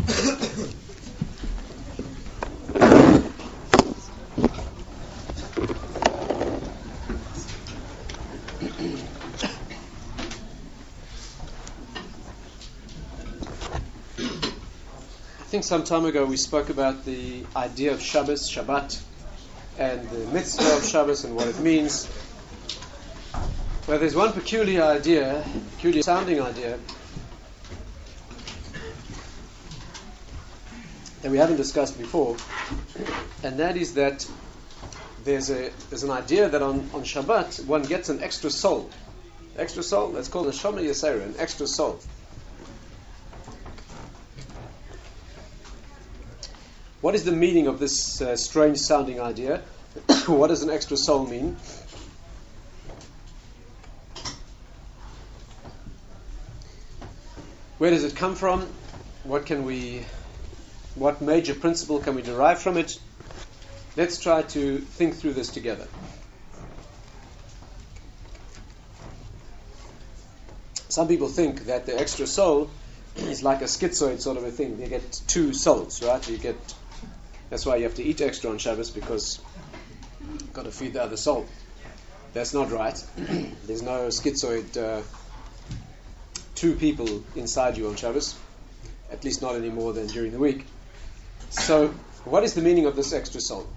I think some time ago we spoke about the idea of Shabbat, and the mitzvah of Shabbos and what it means. Well, there's one peculiar sounding idea, that we haven't discussed before, and that is that there's an idea that on Shabbat one gets an extra soul. Extra soul, that's called a Shoma Yesera, an extra soul. What is the meaning of this strange sounding idea? What does an extra soul mean? Where does it come from? What major principle can we derive from it? Let's try to think through this together. Some people think that the extra soul is like a schizoid sort of a thing. You get two souls, right? That's why you have to eat extra on Shabbos, because you've got to feed the other soul. That's not right. There's no schizoid two people inside you on Shabbos, at least not any more than during the week. So, what is the meaning of this extra soul?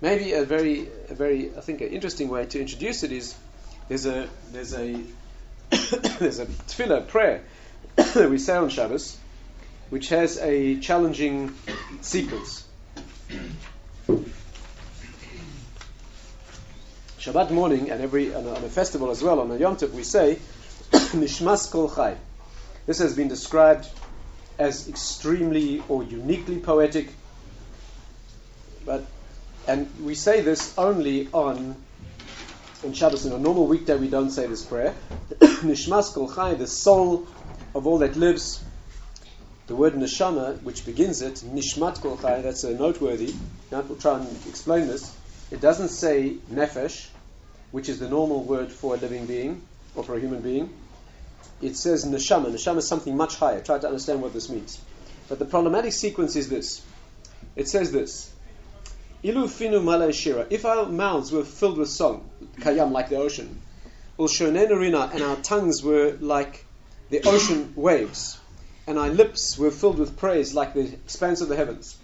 Maybe a very, I think, an interesting way to introduce it is there's a tefillah prayer that we say on Shabbos, which has a challenging sequence. Shabbat morning, and on a festival as well, on a Yom Tov, we say Nishmas Kol Chai. This has been described as extremely or uniquely poetic, and we say this only on Shabbos. In a normal weekday we don't say this prayer. Nishmas Kol Chai, the soul of all that lives. The word neshama, which begins it, nishmat kol chai, that's a noteworthy. Now we'll try and explain this. It doesn't say nefesh, which is the normal word for a living being, or for a human being. It says neshama. Neshama is something much higher. Try to understand what this means. But the problematic sequence is this. It says this. Ilu finu malay shira. If our mouths were filled with song, kayam, like the ocean, ulshonenu rina, and our tongues were like the ocean waves, and our lips were filled with praise like the expanse of the heavens,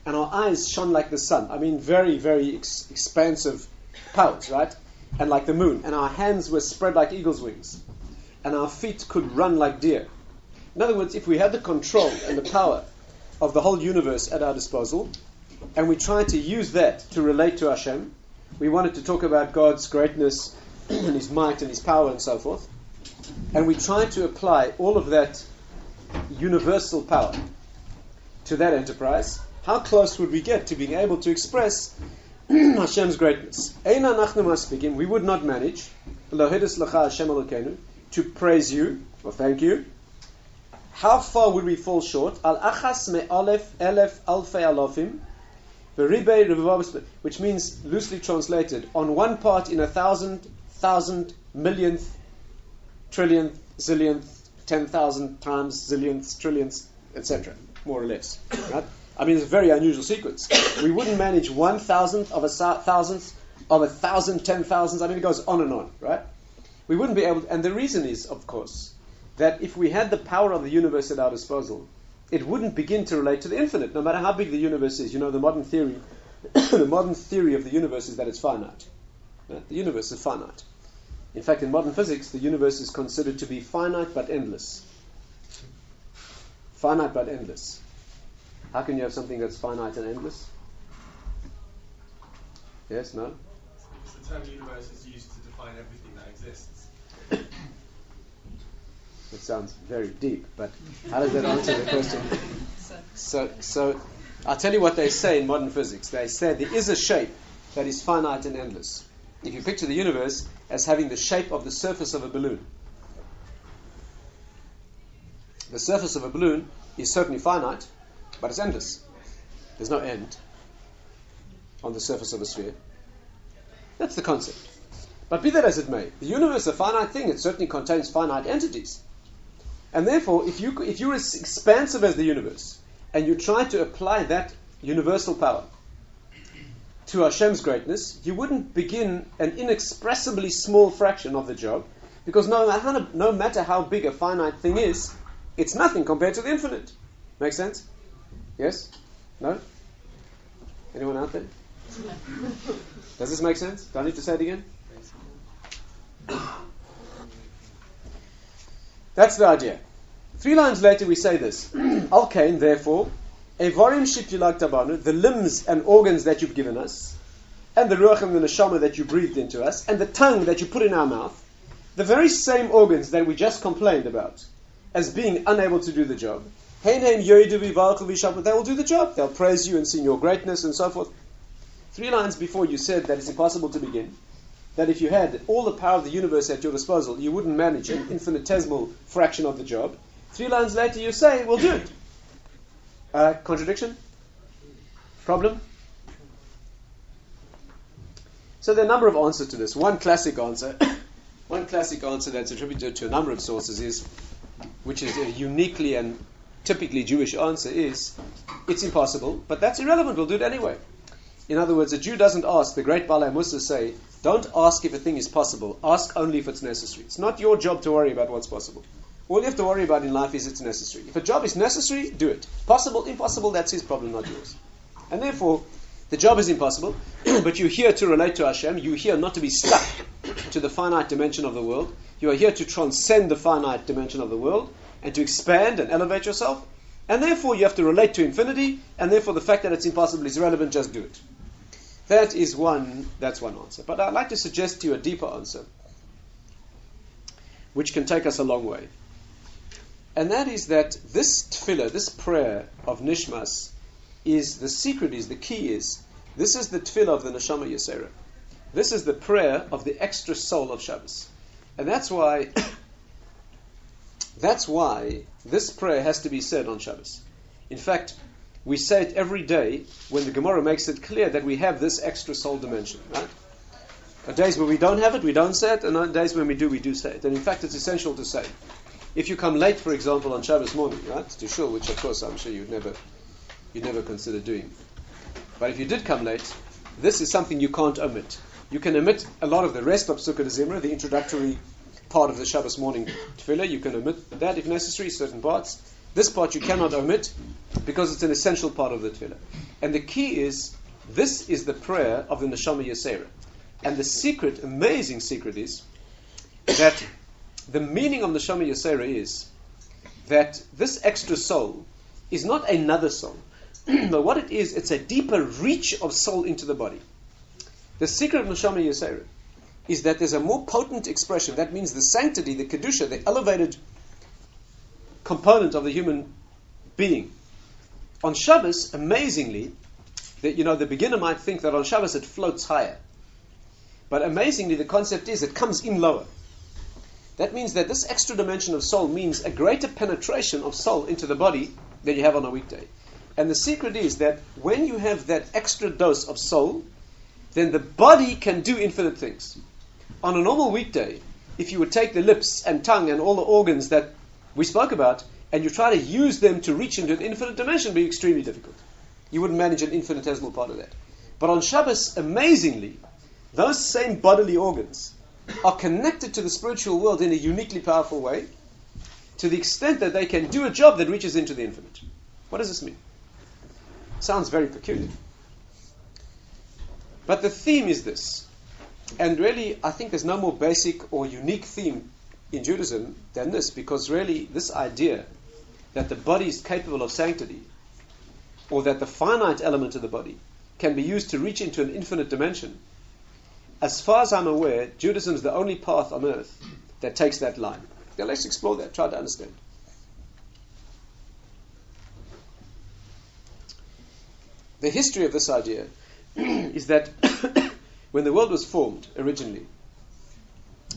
and our eyes shone like the sun. I mean, very, very expansive powers, right? And like the moon. And our hands were spread like eagle's wings, and our feet could run like deer. In other words, if we had the control and the power of the whole universe at our disposal, and we tried to use that to relate to Hashem, we wanted to talk about God's greatness and His might and His power and so forth, and we tried to apply all of that universal power to that enterprise, how close would we get to being able to express Hashem's greatness? We would not manage to praise you or thank you. How far would we fall short? Which means, loosely translated, on one part in 1,000, millionth, trillionth, zillionth, 10,000 times, zillionths, trillions, etc., more or less. Right? I mean, it's a very unusual sequence. We wouldn't manage 1,000th of a thousandth of 1,000, 10,000s. I mean, it goes on and on, right? We wouldn't be able to, and the reason is, of course, that if we had the power of the universe at our disposal, it wouldn't begin to relate to the infinite, no matter how big the universe is. You know, the modern theory of the universe is that it's finite. Right? The universe is finite. In fact, in modern physics, the universe is considered to be finite but endless. Finite but endless. How can you have something that's finite and endless? Yes, no? Because the term universe is used to define everything that exists. It sounds very deep, but how does that answer the question? So I'll tell you what they say in modern physics. They say there is a shape that is finite and endless. If you picture the universe as having the shape of the surface of a balloon, the surface of a balloon is certainly finite, but it's endless. There's no end on the surface of a sphere. That's the concept. But be that as it may, the universe is a finite thing. It certainly contains finite entities. And therefore, if you're as expansive as the universe, and you try to apply that universal power to Hashem's greatness, you wouldn't begin an inexpressibly small fraction of the job, because no matter how big a finite thing is, it's nothing compared to the infinite. Make sense? Yes? No? Anyone out there? Does this make sense? Do I need to say it again? That's the idea. 3 lines later we say this. Acclaimed, therefore, Evarim shipyulak tabanu, the limbs and organs that you've given us, and the ruach and the neshama that you breathed into us, and the tongue that you put in our mouth, the very same organs that we just complained about as being unable to do the job, they will do the job. They'll praise you and sing your greatness and so forth. 3 lines before you said that it's impossible to begin, that if you had all the power of the universe at your disposal, you wouldn't manage an infinitesimal fraction of the job. 3 lines later you say, we'll do it. Contradiction? Problem? So there are a number of answers to this. One classic answer that's attributed to a number of sources is, which is a uniquely and typically Jewish answer, is, it's impossible, but that's irrelevant, we'll do it anyway. In other words, a Jew doesn't ask, the great Balei Musa say, don't ask if a thing is possible, ask only if it's necessary. It's not your job to worry about what's possible. All you have to worry about in life is it's necessary. If a job is necessary, do it. Possible, impossible, that's his problem, not yours. And therefore, the job is impossible, but you're here to relate to Hashem. You're here not to be stuck to the finite dimension of the world. You are here to transcend the finite dimension of the world and to expand and elevate yourself. And therefore, you have to relate to infinity, and therefore the fact that it's impossible is irrelevant, just do it. That's one answer. But I'd like to suggest to you a deeper answer, which can take us a long way. And that is that this tefillah, this prayer of Nishmas, the key is, this is the tefillah of the Neshama Yesera. This is the prayer of the extra soul of Shabbos. And that's why this prayer has to be said on Shabbos. In fact, we say it every day when the Gemara makes it clear that we have this extra soul dimension. Right? On days where we don't have it, we don't say it, and on days when we do say it. And in fact, it's essential to say. If you come late, for example, on Shabbos morning, right, to shul, which of course I'm sure you'd never consider doing. But if you did come late, this is something you can't omit. You can omit a lot of the rest of Sukkot Zimra, the introductory part of the Shabbos morning tefillah. You can omit that if necessary, certain parts. This part you cannot omit because it's an essential part of the tefillah. And the key is, this is the prayer of the Neshama Yesera. And the secret, amazing secret, is that the meaning of Neshama Yesera is that this extra soul is not another soul. But what it is, it's a deeper reach of soul into the body. The secret of Neshama Yesera is that there's a more potent expression. That means the sanctity, the kedusha, the elevated component of the human being. On Shabbos, amazingly, the beginner might think that on Shabbos it floats higher. But amazingly, the concept is it comes in lower. That means that this extra dimension of soul means a greater penetration of soul into the body than you have on a weekday. And the secret is that when you have that extra dose of soul, then the body can do infinite things. On a normal weekday, if you would take the lips and tongue and all the organs that we spoke about, and you try to use them to reach into an infinite dimension, it would be extremely difficult. You wouldn't manage an infinitesimal part of that. But on Shabbos, amazingly, those same bodily organs are connected to the spiritual world in a uniquely powerful way, to the extent that they can do a job that reaches into the infinite. What does this mean? Sounds very peculiar. But the theme is this. And really, I think there's no more basic or unique theme in Judaism than this, because really this idea that the body is capable of sanctity, or that the finite element of the body can be used to reach into an infinite dimension, as far as I'm aware, Judaism is the only path on earth that takes that line. Now let's explore that, try to understand. The history of this idea is that when the world was formed originally,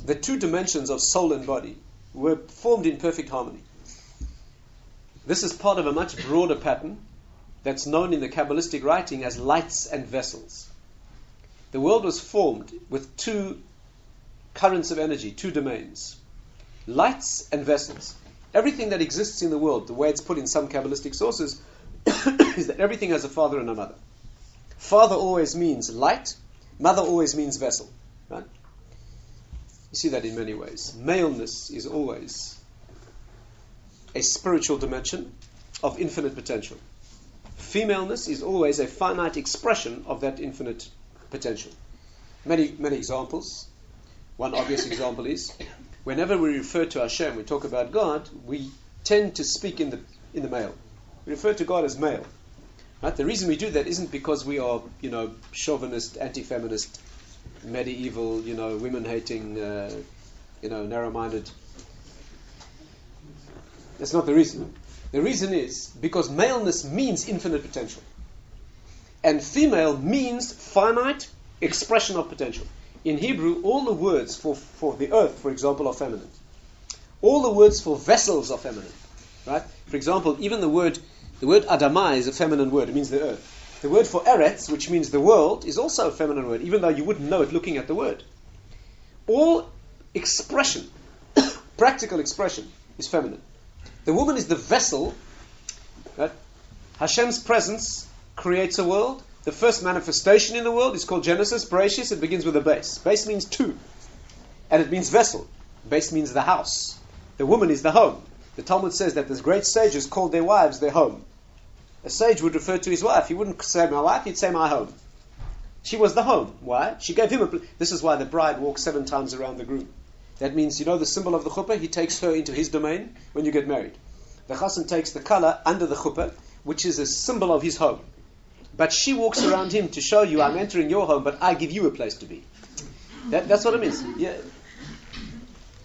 the two dimensions of soul and body were formed in perfect harmony. This is part of a much broader pattern that's known in the Kabbalistic writing as lights and vessels. The world was formed with two currents of energy, two domains. Lights and vessels. Everything that exists in the world, the way it's put in some Kabbalistic sources, is that everything has a father and a mother. Father always means light, mother always means vessel. Right? You see that in many ways. Maleness is always a spiritual dimension of infinite potential. Femaleness is always a finite expression of that infinite potential. Many examples. One obvious example is, whenever we refer to Hashem, we talk about God, we tend to speak in the male. We refer to God as male. Right? The reason we do that isn't because we are, chauvinist, anti-feminist, medieval, women-hating, narrow-minded. That's not the reason. The reason is because maleness means infinite potential. And female means finite expression of potential. In Hebrew, all the words for the earth, for example, are feminine. All the words for vessels are feminine. Right? For example, even the word Adamah is a feminine word. It means the earth. The word for Eretz, which means the world, is also a feminine word, even though you wouldn't know it looking at the word. All expression, practical expression, is feminine. The woman is the vessel. Right? Hashem's presence creates a world. The first manifestation in the world is called Genesis, Bereshis. It begins with a base. Base means two. And it means vessel. Base means the house. The woman is the home. The Talmud says that the great sages called their wives their home. A sage would refer to his wife. He wouldn't say my wife, he'd say my home. She was the home. Why? She gave him This is why the bride walks 7 times around the groom. That means, the symbol of the chuppah, he takes her into his domain when you get married. The chassan takes the collar under the chuppah, which is a symbol of his home. But she walks around him to show you, I'm entering your home, but I give you a place to be. That's what it means. Yeah.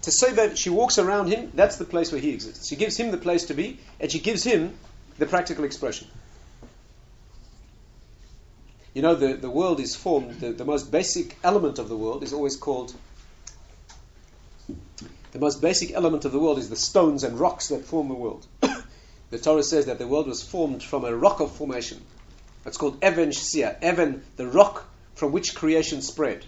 To say that she walks around him, that's the place where he exists. She gives him the place to be, and she gives him the practical expression. The world is formed, the most basic element of the world is always called, the most basic element of the world is the stones and rocks that form the world. The Torah says that the world was formed from a rock of formation. That's called Even Shsia. Even, the rock from which creation spread.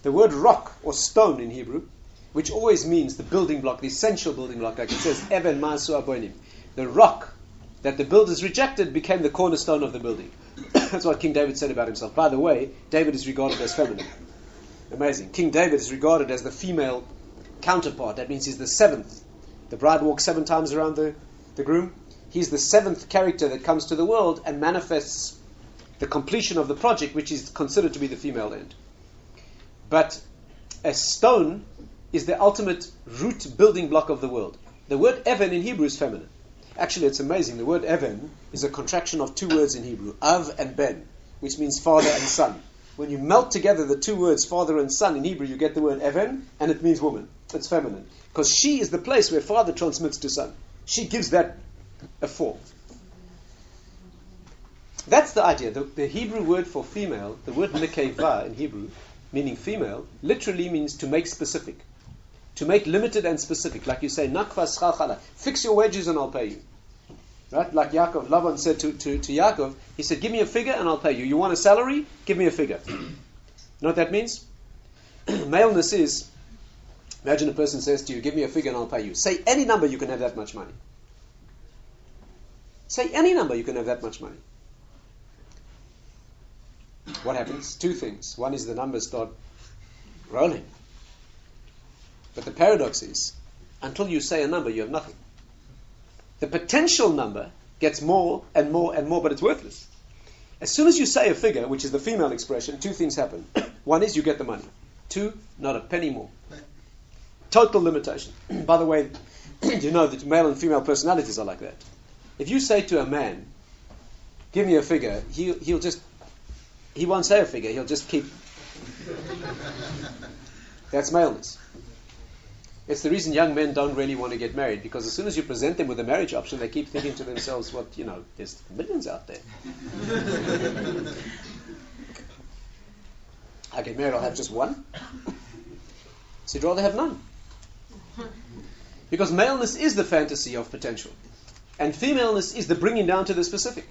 The word rock or stone in Hebrew, which always means the building block, the essential building block, like it says, Even Ma'asu Abonim. The rock that the builders rejected became the cornerstone of the building. That's what King David said about himself. By the way, David is regarded as feminine. Amazing. King David is regarded as the female counterpart. That means he's the 7th. The bride walks 7 times around the groom. He's the 7th character that comes to the world and manifests the completion of the project, which is considered to be the female end. But a stone is the ultimate root building block of the world. The word Even in Hebrew is feminine. Actually, it's amazing. The word Even is a contraction of 2 words in Hebrew, Av and Ben, which means father and son. When you melt together the 2 words, father and son, in Hebrew, you get the word Even, and it means woman. It's feminine. Because she is the place where father transmits to son. She gives that a form. That's the idea. The Hebrew word for female, the word nekeva in Hebrew, meaning female, literally means to make specific. To make limited and specific. Like you say, nakva schal, fix your wages and I'll pay you. Right? Like Yaakov, Laban said to Yaakov, he said, give me a figure and I'll pay you. You want a salary? Give me a figure. You know what that means? Maleness is, imagine a person says to you, give me a figure and I'll pay you. Say any number, you can have that much money. Say any number, you can have that much money. What happens? 2 things. One is the numbers start rolling. But the paradox is, until you say a number, you have nothing. The potential number gets more and more and more, but it's worthless. As soon as you say a figure, which is the female expression, 2 things happen. One is you get the money. 2, not a penny more. Total limitation. By the way, you know that male and female personalities are like that. If you say to a man, give me a figure, he won't say a figure, he'll just keep. That's maleness. It's the reason young men don't really want to get married, because as soon as you present them with a marriage option, they keep thinking to themselves, there's millions out there. I get married, I'll have just one. So you'd rather have none. Because maleness is the fantasy of potential. And femaleness is the bringing down to the specific.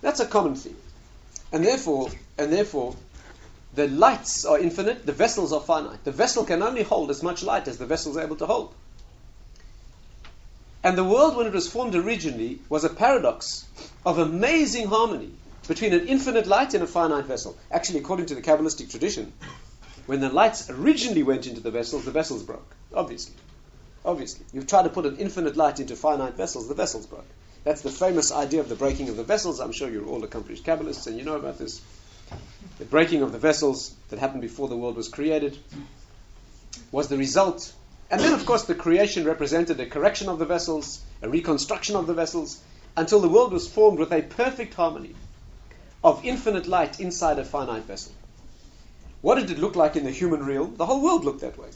That's a common theme. And therefore, The lights are infinite, the vessels are finite. The vessel can only hold as much light as the vessel is able to hold. And the world, when it was formed originally, was a paradox of amazing harmony between an infinite light and a finite vessel. Actually, according to the Kabbalistic tradition, when the lights originally went into the vessels broke. Obviously. You've tried to put an infinite light into finite vessels, the vessels broke. That's the famous idea of the breaking of the vessels. I'm sure you're all accomplished Kabbalists and you know about this. The breaking of the vessels that happened before the world was created was the result. And then, of course, the creation represented a correction of the vessels, a reconstruction of the vessels, until the world was formed with a perfect harmony of infinite light inside a finite vessel. What did it look like in the human realm? The whole world looked that way.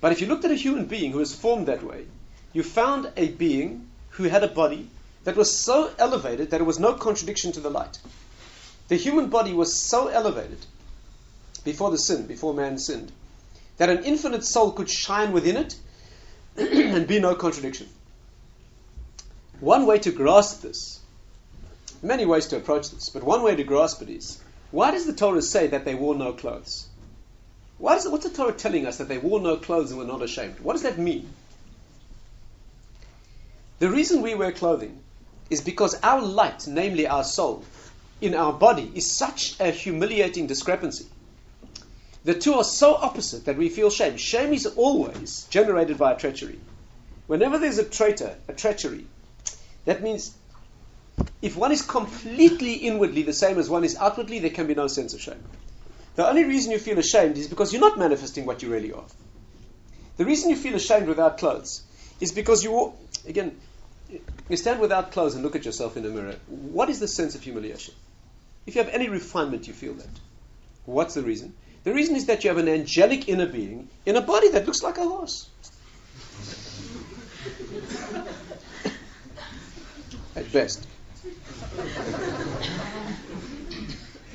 But if you looked at a human being who was formed that way, you found a being who had a body that was so elevated that there was no contradiction to the light. The human body was so elevated before man sinned, that an infinite soul could shine within it and be no contradiction. One way to grasp this, many ways to approach this, but one way to grasp it is, why does the Torah say that they wore no clothes? What's the Torah telling us that they wore no clothes and were not ashamed? What does that mean? The reason we wear clothing is because our light, namely our soul, in our body is such a humiliating discrepancy. The two are so opposite that we feel shame. Shame is always generated by a treachery. Whenever there's a traitor, a treachery, that means if one is completely inwardly the same as one is outwardly, there can be no sense of shame. The only reason you feel ashamed is because you're not manifesting what you really are. The reason you feel ashamed without clothes is because you stand without clothes and look at yourself in a mirror. What is the sense of humiliation? If you have any refinement, you feel that. What's the reason? The reason is that you have an angelic inner being in a body that looks like a horse. At best.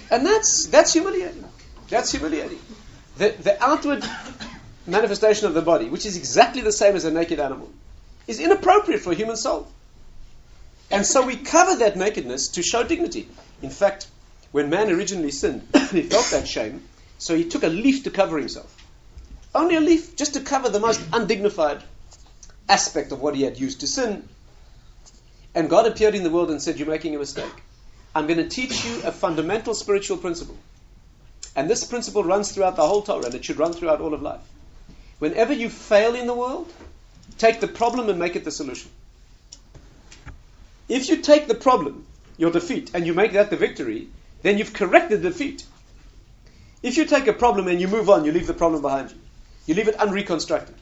And that's humiliating. That's humiliating. The outward manifestation of the body, which is exactly the same as a naked animal, is inappropriate for a human soul. And so we cover that nakedness to show dignity. In fact, when man originally sinned, he felt that shame, so he took a leaf to cover himself. Only a leaf, just to cover the most undignified aspect of what he had used to sin. And God appeared in the world and said, you're making a mistake. I'm going to teach you a fundamental spiritual principle. And this principle runs throughout the whole Torah, and it should run throughout all of life. Whenever you fail in the world, take the problem and make it the solution. If you take the problem, your defeat, and you make that the victory, then you've corrected the defeat. If you take a problem and you move on, you leave the problem behind you. You leave it unreconstructed,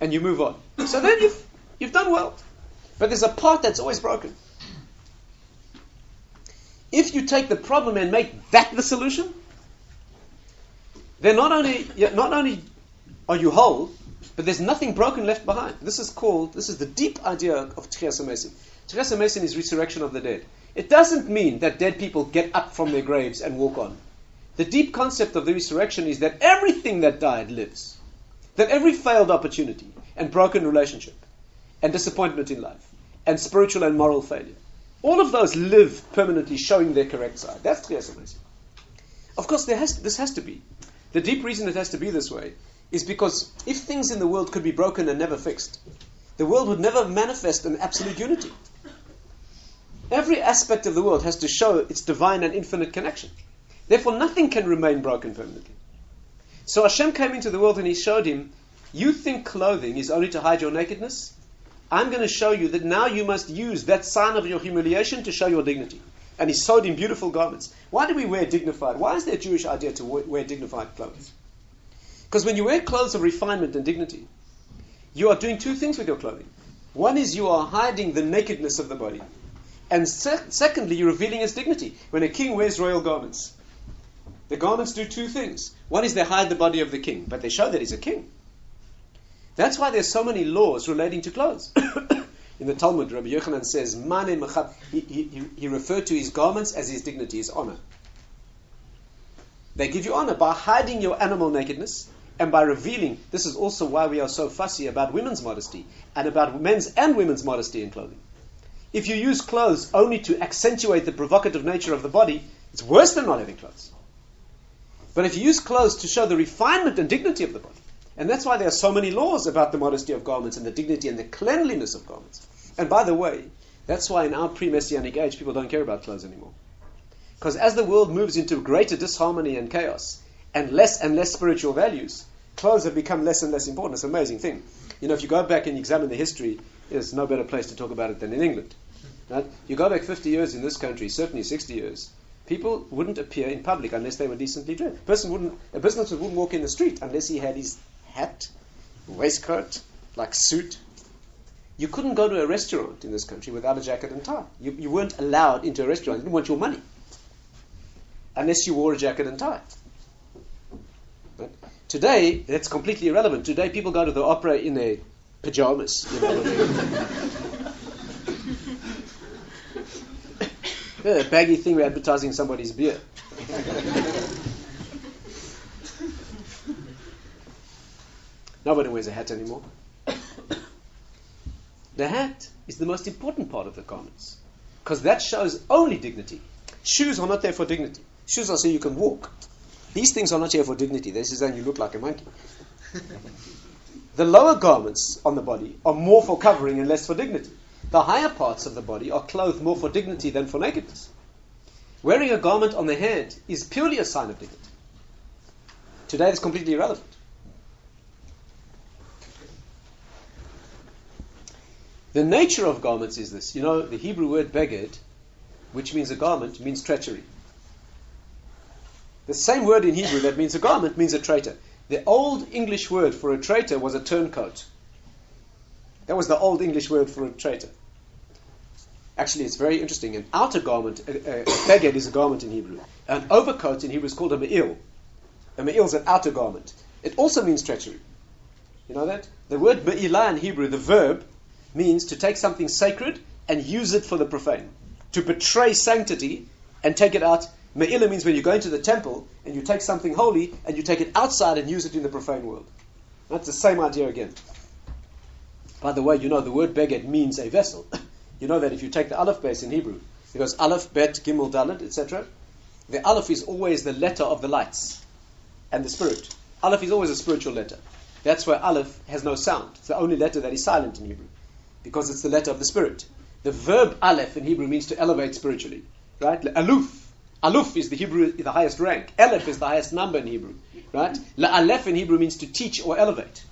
and you move on. So then you've done well. But there's a part that's always broken. If you take the problem and make that the solution, then not only are you whole, but there's nothing broken left behind. This is the deep idea of Tchias HaMesim. Tchias HaMesim is resurrection of the dead. It doesn't mean that dead people get up from their graves and walk on. The deep concept of the resurrection is that everything that died lives. That every failed opportunity and broken relationship and disappointment in life and spiritual and moral failure, all of those live permanently, showing their correct side. That's Tchias HaMesim. Of course, this has to be. The deep reason it has to be this way is because if things in the world could be broken and never fixed, the world would never manifest an absolute unity. Every aspect of the world has to show its divine and infinite connection. Therefore, nothing can remain broken permanently. So Hashem came into the world and He showed him, you think clothing is only to hide your nakedness? I'm going to show you that now you must use that sign of your humiliation to show your dignity. And He sewed in beautiful garments. Why do we wear dignified? Why is there a Jewish idea to wear dignified clothes? Because when you wear clothes of refinement and dignity, you are doing two things with your clothing. One is you are hiding the nakedness of the body. And secondly, you're revealing its dignity. When a king wears royal garments, the garments do two things. One is they hide the body of the king, but they show that he's a king. That's why there's so many laws relating to clothes. In the Talmud, Rabbi Yochanan says, he referred to his garments as his dignity, his honor. They give you honor by hiding your animal nakedness and by revealing. This is also why we are so fussy about women's modesty and about men's and women's modesty in clothing. If you use clothes only to accentuate the provocative nature of the body, it's worse than not having clothes. But if you use clothes to show the refinement and dignity of the body, and that's why there are so many laws about the modesty of garments and the dignity and the cleanliness of garments. And by the way, that's why in our pre-Messianic age people don't care about clothes anymore. Because as the world moves into greater disharmony and chaos and less spiritual values, clothes have become less and less important. It's an amazing thing. If you go back and examine the history, there's no better place to talk about it than in England. Right? You go back 50 years in this country, certainly 60 years, people wouldn't appear in public unless they were decently dressed. A businessman wouldn't walk in the street unless he had his hat, waistcoat, suit. You couldn't go to a restaurant in this country without a jacket and tie. You weren't allowed into a restaurant. They didn't want your money unless you wore a jacket and tie. Right? Today, that's completely irrelevant. Today, people go to the opera in their pajamas. A baggy thing, we're advertising somebody's beer. Nobody wears a hat anymore. The hat is the most important part of the garments because that shows only dignity. Shoes are not there for dignity. Shoes are so you can walk. These things are not here for dignity. This is then you look like a monkey. The lower garments on the body are more for covering and less for dignity. The higher parts of the body are clothed more for dignity than for nakedness. Wearing a garment on the head is purely a sign of dignity. Today it's completely irrelevant. The nature of garments is this. The Hebrew word beged, which means a garment, means treachery. The same word in Hebrew that means a garment means a traitor. The old English word for a traitor was a turncoat. That was the old English word for a traitor. Actually, it's very interesting. An outer garment, a beged is a garment in Hebrew. An overcoat in Hebrew is called a me'il. A me'il is an outer garment. It also means treachery. You know that? The word me'ilah in Hebrew, the verb, means to take something sacred and use it for the profane. To betray sanctity and take it out. Me'ilah means when you go into the temple and you take something holy and you take it outside and use it in the profane world. That's the same idea again. By the way, the word beged means a vessel. You know that if you take the aleph base in Hebrew, it goes aleph, bet, gimel, dalet, etc. The aleph is always the letter of the lights and the spirit. Aleph is always a spiritual letter. That's why aleph has no sound. It's the only letter that is silent in Hebrew, because it's the letter of the spirit. The verb aleph in Hebrew means to elevate spiritually. Right? Aluf. Aluf is the highest rank. Aleph is the highest number in Hebrew. Right? La'alef in Hebrew means to teach or elevate.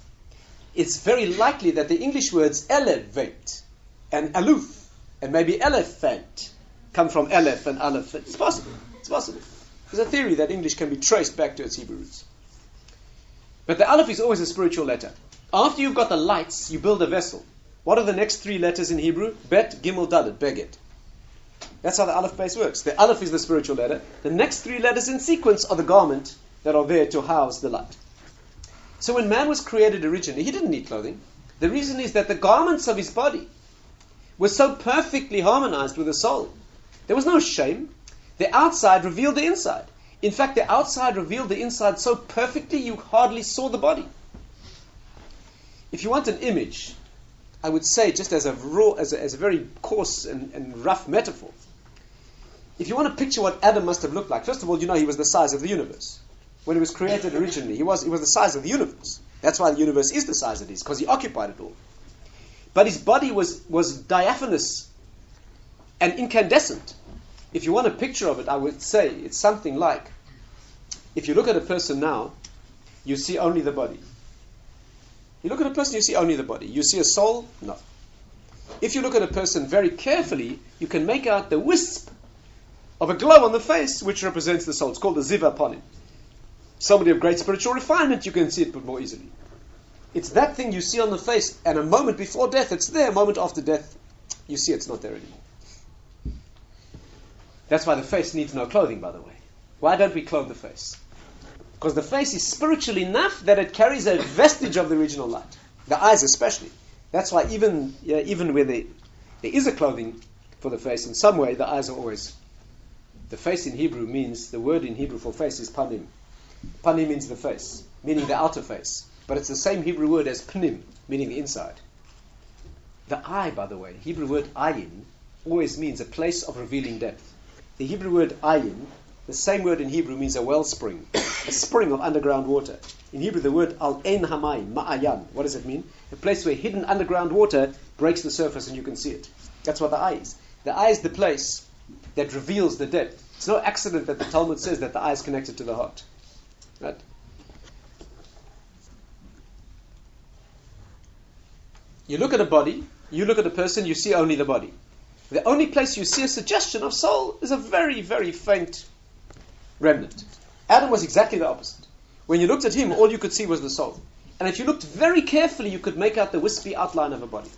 It's very likely that the English words elevate and aluf and maybe elephant come from aleph and aleph. It's possible. It's possible. There's a theory that English can be traced back to its Hebrew roots. But the aleph is always a spiritual letter. After you've got the lights, you build a vessel. What are the next three letters in Hebrew? Bet, gimel, dalet, beged. That's how the aleph base works. The aleph is the spiritual letter. The next three letters in sequence are the garment that are there to house the light. So when man was created originally, he didn't need clothing. The reason is that the garments of his body were so perfectly harmonized with the soul. There was no shame. The outside revealed the inside. In fact, the outside revealed the inside so perfectly you hardly saw the body. If you want an image, I would say, just as a very coarse and rough metaphor, if you want to picture what Adam must have looked like, first of all, he was the size of the universe. When he was created originally, he was the size of the universe. That's why the universe is the size it is, because he occupied it all. But his body was diaphanous and incandescent. If you want a picture of it, I would say it's something like, if you look at a person now, you see only the body. You look at a person, you see only the body. You see a soul? No. If you look at a person very carefully, you can make out the wisp of a glow on the face, which represents the soul. It's called the ziva upon him. Somebody of great spiritual refinement, you can see it more easily. It's that thing you see on the face, and a moment before death, it's there. A moment after death, you see it's not there anymore. That's why the face needs no clothing, by the way. Why don't we clothe the face? Because the face is spiritual enough that it carries a vestige of the original light. The eyes especially. That's why even where there is a clothing for the face, in some way the eyes are always. The face in Hebrew means, the word in Hebrew for face is panim. Panim means the face, meaning the outer face. But it's the same Hebrew word as pnim, meaning the inside. The eye, by the way, Hebrew word ayin, always means a place of revealing depth. The Hebrew word ayin The same word in Hebrew means a wellspring, a spring of underground water. In Hebrew, the word al-ein hamayim, ma'ayan. What does it mean? A place where hidden underground water breaks the surface and you can see it. That's what the eye is. The eye is the place that reveals the depth. It's no accident that the Talmud says that the eye is connected to the heart. Right? You look at a body, you look at a person, you see only the body. The only place you see a suggestion of soul is a very, very faint remnant. Adam was exactly the opposite. When you looked at him, all you could see was the soul. And if you looked very carefully, you could make out the wispy outline of a body.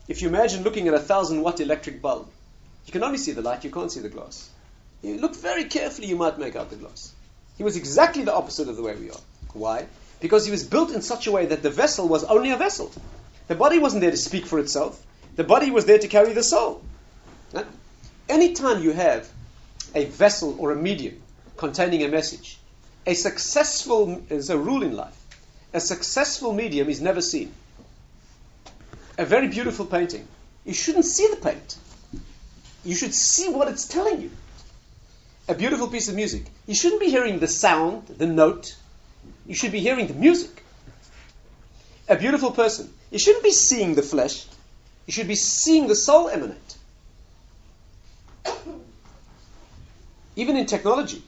If you imagine looking at a 1,000-watt electric bulb, you can only see the light, you can't see the glass. You look very carefully, you might make out the glass. He was exactly the opposite of the way we are. Why? Because he was built in such a way that the vessel was only a vessel. The body wasn't there to speak for itself. The body was there to carry the soul. Right? Anytime you have a vessel or a medium containing a message, there's a rule in life. A successful medium is never seen. A very beautiful painting, you shouldn't see the paint. You should see what it's telling you. A beautiful piece of music, you shouldn't be hearing the sound, the note. You should be hearing the music. A beautiful person, you shouldn't be seeing the flesh. You should be seeing the soul emanate. Even in technology,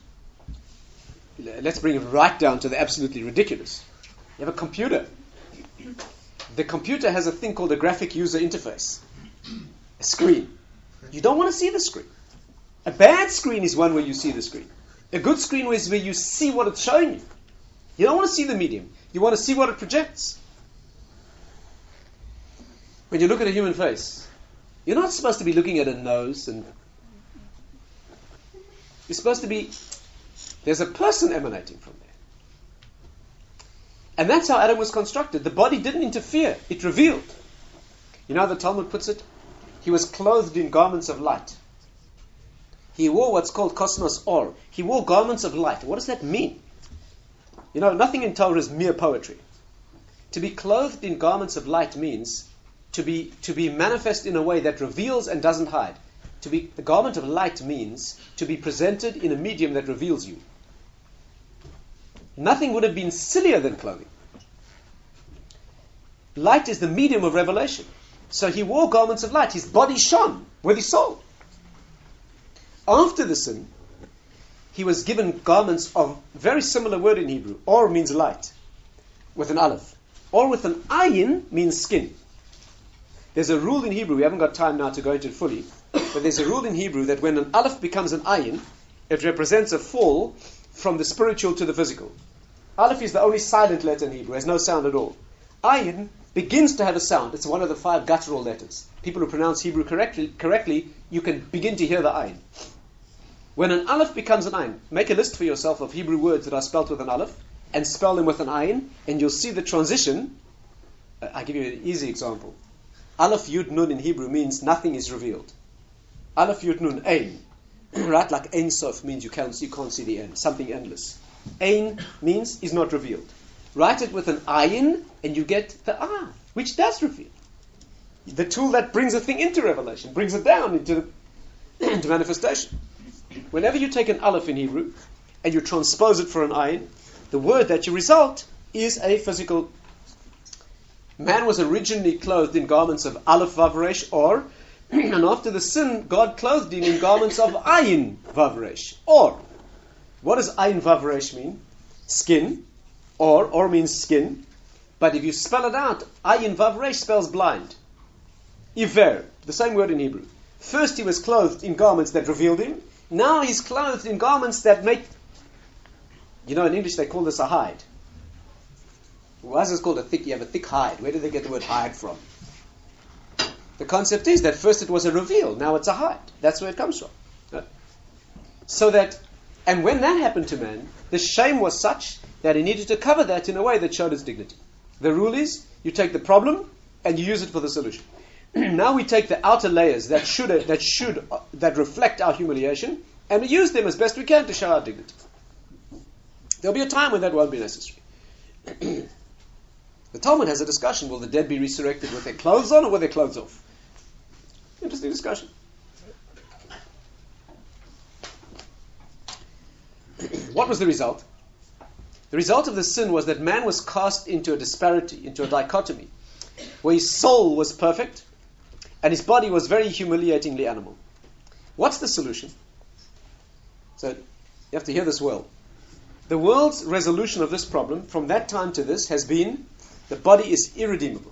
let's bring it right down to the absolutely ridiculous. You have a computer. The computer has a thing called a graphic user interface, a screen. You don't want to see the screen. A bad screen is one where you see the screen. A good screen is where you see what it's showing you. You don't want to see the medium. You want to see what it projects. When you look at a human face, you're not supposed to be looking at a nose, and you're supposed to be, there's a person emanating from there. And that's how Adam was constructed. The body didn't interfere, it revealed. You know how the Talmud puts it? He was clothed in garments of light. He wore what's called kosmos or. He wore garments of light. What does that mean? You know, nothing in Torah is mere poetry. To be clothed in garments of light means to be manifest in a way that reveals and doesn't hide. The garment of light means to be presented in a medium that reveals you. Nothing would have been sillier than clothing. Light is the medium of revelation. So he wore garments of light. His body shone with his soul. After the sin, he was given garments of very similar word in Hebrew. Or means light, with an aleph. Or with an ayin means skin. There's a rule in Hebrew, we haven't got time now to go into it fully, but there's a rule in Hebrew that when an aleph becomes an ayin, it represents a fall from the spiritual to the physical. Aleph is the only silent letter in Hebrew, has no sound at all. Ayin begins to have a sound. It's one of the 5 guttural letters. People who pronounce Hebrew correctly, you can begin to hear the ayin. When an aleph becomes an ayin, make a list for yourself of Hebrew words that are spelled with an aleph, and spell them with an ayin, and you'll see the transition. I'll give you an easy example. Aleph Yud Nun in Hebrew means nothing is revealed. Aleph Yud Nun, Ein. Right, like Ein Sof means you can't see the end, something endless. Ein means is not revealed. Write it with an ayin, and you get the which does reveal. The tool that brings a thing into revelation, brings it down into manifestation. Whenever you take an aleph in Hebrew, and you transpose it for an ayin, the word that you result is a physical. Man was originally clothed in garments of aleph vav resh or, and after the sin, God clothed him in garments of ayin vav resh or. What does ayin vav resh mean? Skin. Or means skin. But if you spell it out, ayin vav resh spells blind. Iver, the same word in Hebrew. First he was clothed in garments that revealed him. Now he's clothed in garments that make, in English they call this a hide. Why is this called a thick? You have a thick hide. Where did they get the word hide from? The concept is that first it was a reveal, now it's a hide. That's where it comes from. And when that happened to man, the shame was such that he needed to cover that in a way that showed his dignity. The rule is, you take the problem and you use it for the solution. Now we take the outer layers that reflect our humiliation, and we use them as best we can to show our dignity. There'll be a time when that won't be necessary. The Talmud has a discussion: will the dead be resurrected with their clothes on or with their clothes off? Interesting discussion. What was the result? The result of the sin was that man was cast into a disparity, into a dichotomy, where his soul was perfect and his body was very humiliatingly animal. What's the solution? So, you have to hear this well. The world's resolution of this problem from that time to this has been the body is irredeemable.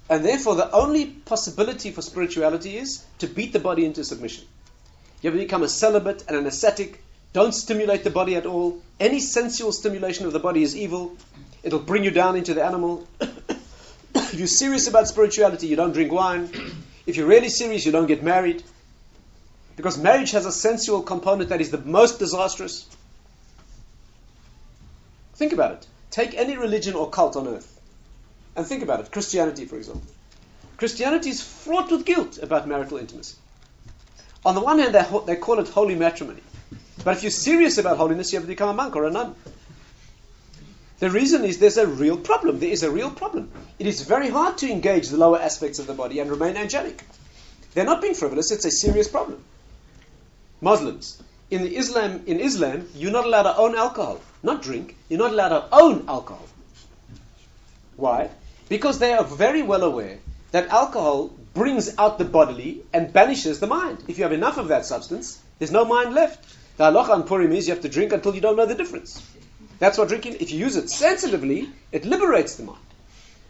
And therefore the only possibility for spirituality is to beat the body into submission. You have to become a celibate and an ascetic. Don't stimulate the body at all. Any sensual stimulation of the body is evil. It'll bring you down into the animal. If you're serious about spirituality, you don't drink wine. If you're really serious, you don't get married. Because marriage has a sensual component that is the most disastrous. Think about it. Take any religion or cult on earth and think about it. Christianity, for example. Christianity is fraught with guilt about marital intimacy. On the one hand, they call it holy matrimony. But if you're serious about holiness, you have to become a monk or a nun. The reason is there's a real problem. There is a real problem. It is very hard to engage the lower aspects of the body and remain angelic. They're not being frivolous. It's a serious problem. Muslims. In Islam, you're not allowed to own alcohol. Not drink. You're not allowed to own alcohol. Why? Because they are very well aware that alcohol brings out the bodily and banishes the mind. If you have enough of that substance, there's no mind left. The halacha on Purim is you have to drink until you don't know the difference. That's what drinking, if you use it sensitively, it liberates the mind.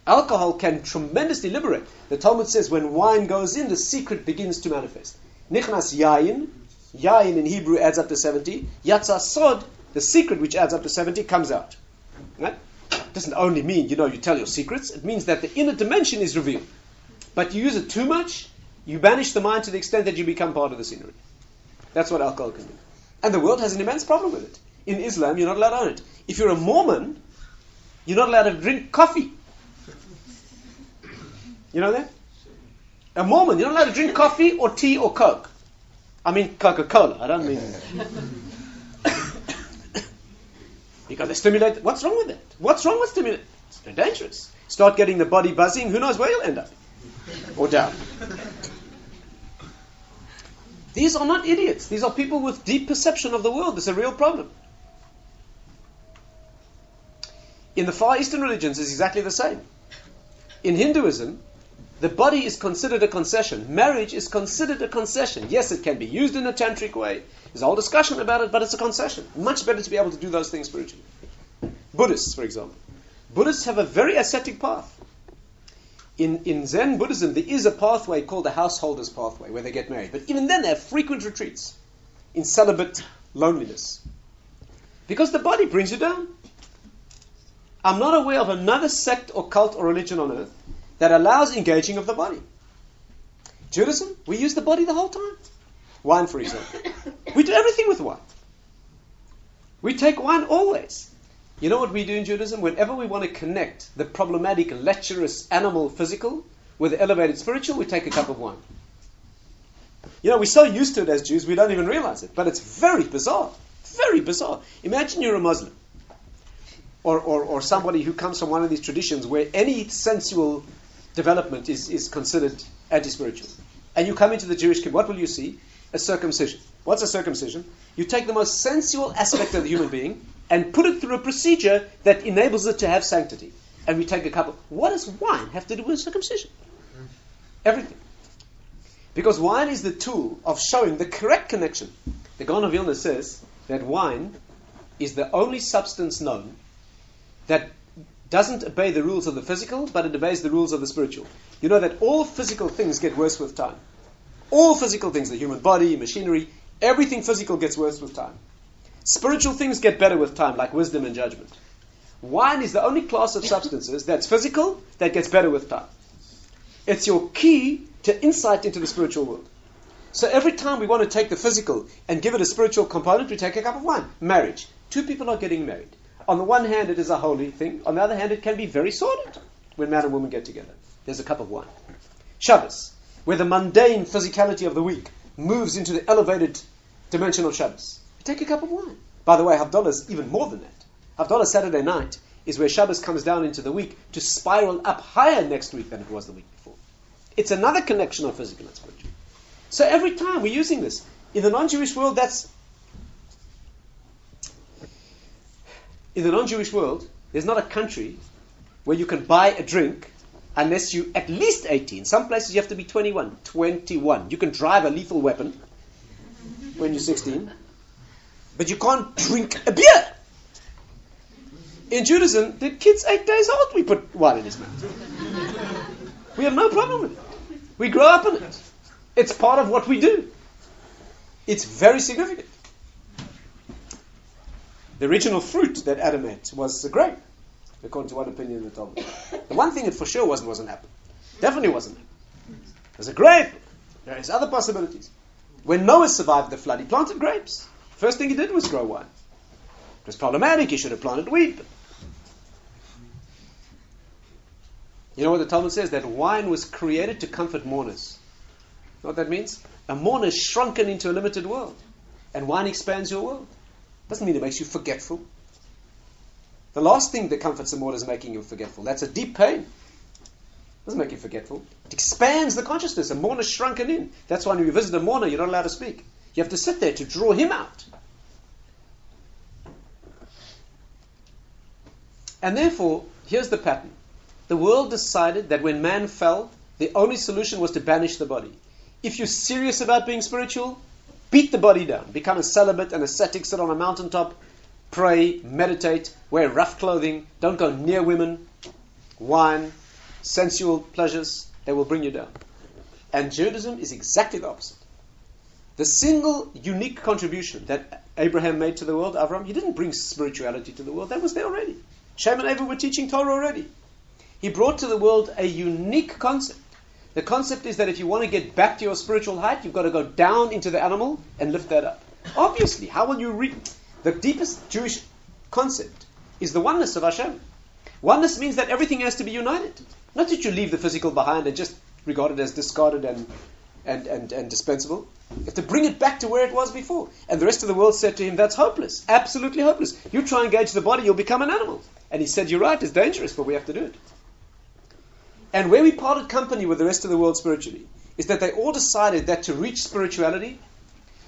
Alcohol can tremendously liberate. The Talmud says when wine goes in, the secret begins to manifest. Nichnas yayin, yayin in Hebrew adds up to 70. Yatsa sod, the secret which adds up to 70, comes out. Right? It doesn't only mean, you tell your secrets. It means that the inner dimension is revealed. But you use it too much, you banish the mind to the extent that you become part of the scenery. That's what alcohol can do. And the world has an immense problem with it. In Islam, you're not allowed to own it. If you're a Mormon, you're not allowed to drink coffee. You know that? A Mormon, you're not allowed to drink coffee or tea or Coke. I mean Coca-Cola. I don't mean... Because they stimulate... What's wrong with that? What's wrong with stimulate? It's dangerous. Start getting the body buzzing, who knows where you'll end up. Or down. These are not idiots. These are people with deep perception of the world. It's a real problem. In the Far Eastern religions, it's exactly the same. In Hinduism, the body is considered a concession. Marriage is considered a concession. Yes, it can be used in a tantric way. There's a whole discussion about it, but it's a concession. Much better to be able to do those things spiritually. Buddhists, for example. Buddhists have a very ascetic path. In Zen Buddhism, there is a pathway called the householder's pathway, where they get married. But even then, they have frequent retreats in celibate loneliness. Because the body brings you down. I'm not aware of another sect or cult or religion on earth that allows engaging of the body. Judaism, we use the body the whole time. Wine, for example. We do everything with wine. We take wine always. You know what we do in Judaism? Whenever we want to connect the problematic, lecherous, animal, physical with the elevated spiritual, we take a cup of wine. We're so used to it as Jews, we don't even realize it. But it's very bizarre. Very bizarre. Imagine you're a Muslim. Or somebody who comes from one of these traditions where any sensual development is considered anti-spiritual. And you come into the Jewish community, what will you see? A circumcision. What's a circumcision? You take the most sensual aspect of the human being and put it through a procedure that enables it to have sanctity. And we take a cup of... What does wine have to do with circumcision? Everything. Because wine is the tool of showing the correct connection. The Gaon of Vilna says that wine is the only substance known that doesn't obey the rules of the physical, but it obeys the rules of the spiritual. You know that all physical things get worse with time. All physical things, the human body, machinery, everything physical gets worse with time. Spiritual things get better with time, like wisdom and judgment. Wine is the only class of substances that's physical, that gets better with time. It's your key to insight into the spiritual world. So every time we want to take the physical and give it a spiritual component, we take a cup of wine. Marriage. Two people are getting married. On the one hand, it is a holy thing. On the other hand, it can be very sordid when man and woman get together. There's a cup of wine. Shabbos, where the mundane physicality of the week moves into the elevated dimension of Shabbos. You take a cup of wine. By the way, Havdalah is even more than that. Havdalah Saturday night is where Shabbos comes down into the week to spiral up higher next week than it was the week before. It's another connection of physical and spiritual. So every time we're using this. In the non-Jewish world, that's in the non-Jewish world, there's not a country where you can buy a drink unless you're at least 18. Some places you have to be 21. 21. You can drive a lethal weapon when you're 16, but you can't drink a beer. In Judaism, the kid's 8 days old, we put wine in his mouth. We have no problem with it. We grow up in it. It's part of what we do. It's very significant. The original fruit that Adam ate was a grape, according to one opinion in the Talmud. The one thing it for sure wasn't was an apple. Definitely wasn't. It was a grape. There's other possibilities. When Noah survived the flood, he planted grapes. First thing he did was grow wine. It was problematic. He should have planted wheat. You know what the Talmud says? That wine was created to comfort mourners. You know what that means? A mourner is shrunken into a limited world. And wine expands your world. Doesn't mean it makes you forgetful. The last thing that comforts a mourner is making you forgetful. That's a deep pain. Doesn't make you forgetful. It expands the consciousness. A mourner is shrunken in. That's why when you visit a mourner, you're not allowed to speak. You have to sit there to draw him out. And therefore, here's the pattern. The world decided that when man fell, the only solution was to banish the body. If you're serious about being spiritual, beat the body down. Become a celibate, an ascetic, sit on a mountaintop, pray, meditate, wear rough clothing, don't go near women, wine, sensual pleasures. They will bring you down. And Judaism is exactly the opposite. The single unique contribution that Abraham made to the world, Avram, he didn't bring spirituality to the world. That was there already. Shem and Ava were teaching Torah already. He brought to the world a unique concept. The concept is that if you want to get back to your spiritual height, you've got to go down into the animal and lift that up. Obviously, how will you reach? The deepest Jewish concept is the oneness of Hashem. Oneness means that everything has to be united. Not that you leave the physical behind and just regard it as discarded and dispensable. You have to bring it back to where it was before. And the rest of the world said to him, that's hopeless. Absolutely hopeless. You try and engage the body, you'll become an animal. And he said, you're right, it's dangerous, but we have to do it. And where we parted company with the rest of the world spiritually is that they all decided that to reach spirituality,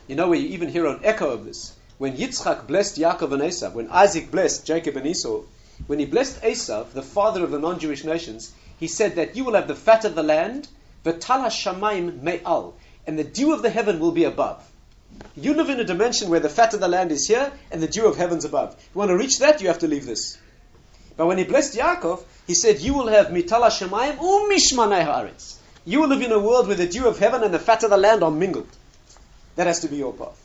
you know where you even hear an echo of this, when Yitzchak blessed Yaakov and Esau, when Isaac blessed Jacob and Esau, when he blessed Esau, the father of the non-Jewish nations, he said that you will have the fat of the land, v'tal hashamayim me'al, and the dew of the heaven will be above. You live in a dimension where the fat of the land is here and the dew of heaven's above. If you want to reach that, you have to leave this. But when he blessed Yaakov, he said, you will have mital hashamayim u'mishmanei haaretz. You will live in a world where the dew of heaven and the fat of the land are mingled. That has to be your path.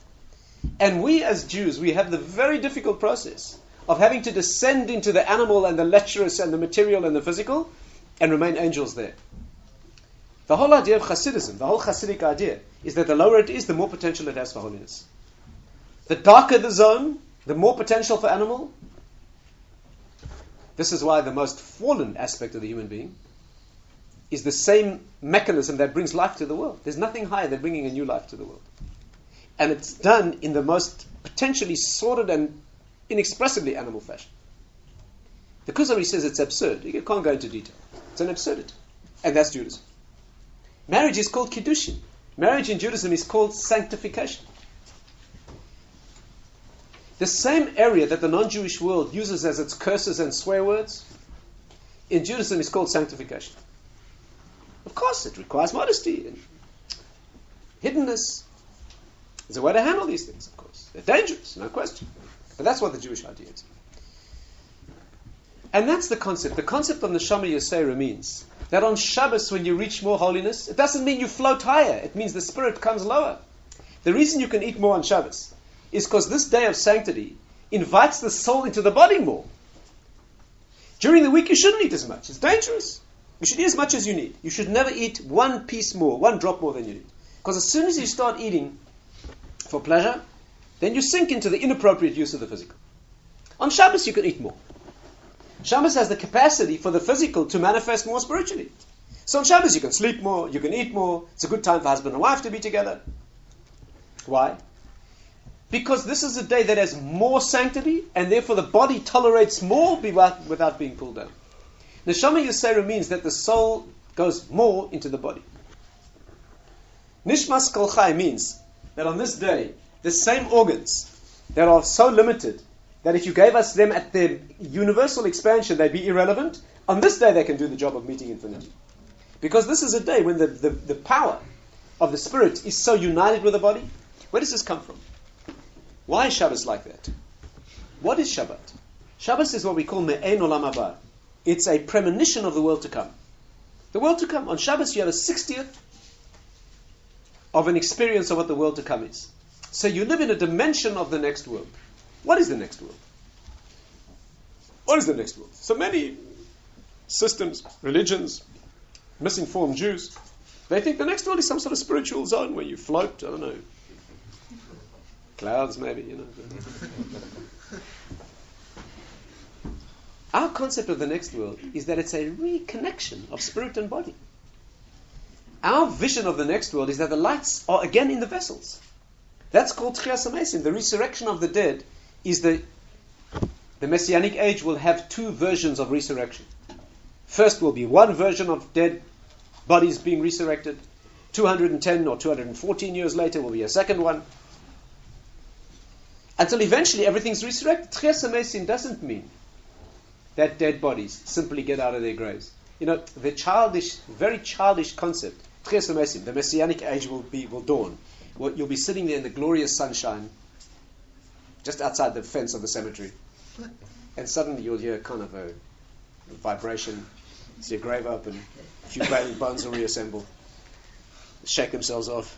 And we as Jews, we have the very difficult process of having to descend into the animal and the lecherous and the material and the physical and remain angels there. The whole idea of Hasidism, the whole Hasidic idea, is that the lower it is, the more potential it has for holiness. The darker the zone, the more potential for animal. This is why the most fallen aspect of the human being is the same mechanism that brings life to the world. There's nothing higher than bringing a new life to the world. And it's done in the most potentially sordid and inexpressibly animal fashion. The Kuzari says it's absurd. You can't go into detail. It's an absurdity. And that's Judaism. Marriage is called Kiddushin. Marriage in Judaism is called sanctification. The same area that the non-Jewish world uses as its curses and swear words, in Judaism is called sanctification. Of course, it requires modesty and hiddenness. There's a way to handle these things, of course. They're dangerous, no question. But that's what the Jewish idea is. And that's the concept. The concept of Neshama Yosera means that on Shabbos, when you reach more holiness, it doesn't mean you float higher. It means the spirit comes lower. The reason you can eat more on Shabbos is because this day of sanctity invites the soul into the body more. During the week, you shouldn't eat as much. It's dangerous. You should eat as much as you need. You should never eat one piece more, one drop more than you need. Because as soon as you start eating for pleasure, then you sink into the inappropriate use of the physical. On Shabbos, you can eat more. Shabbos has the capacity for the physical to manifest more spiritually. So on Shabbos, you can sleep more, you can eat more. It's a good time for husband and wife to be together. Why? Because this is a day that has more sanctity, and therefore the body tolerates more without being pulled down. Neshama Yosera means that the soul goes more into the body. Nishmas Kol Chai means that on this day, the same organs that are so limited that if you gave us them at their universal expansion, they'd be irrelevant. On this day, they can do the job of meeting infinity. Because this is a day when the power of the spirit is so united with the body. Where does this come from? Why is Shabbos like that? What is Shabbat? Shabbos is what we call me'en olam haba. It's a premonition of the world to come. The world to come. On Shabbos, you have a 60th of an experience of what the world to come is. So you live in a dimension of the next world. What is the next world? What is the next world? So many systems, religions, misinformed Jews, they think the next world is some sort of spiritual zone where you float, I don't know, clouds maybe, Our concept of the next world is that it's a reconnection of spirit and body. Our vision of the next world is that the lights are again in the vessels. That's called Tchias HaMesim. The resurrection of the dead is the Messianic age will have two versions of resurrection. First will be one version of dead bodies being resurrected. 210 or 214 years later will be a second one. Until eventually everything's resurrected. Tchias HaMesim doesn't mean that dead bodies simply get out of their graves. The childish, very childish concept, Tchias HaMesim, the Messianic age will dawn. You'll be sitting there in the glorious sunshine, just outside the fence of the cemetery, and suddenly you'll hear kind of a vibration, see a grave open, a few bones will reassemble, shake themselves off,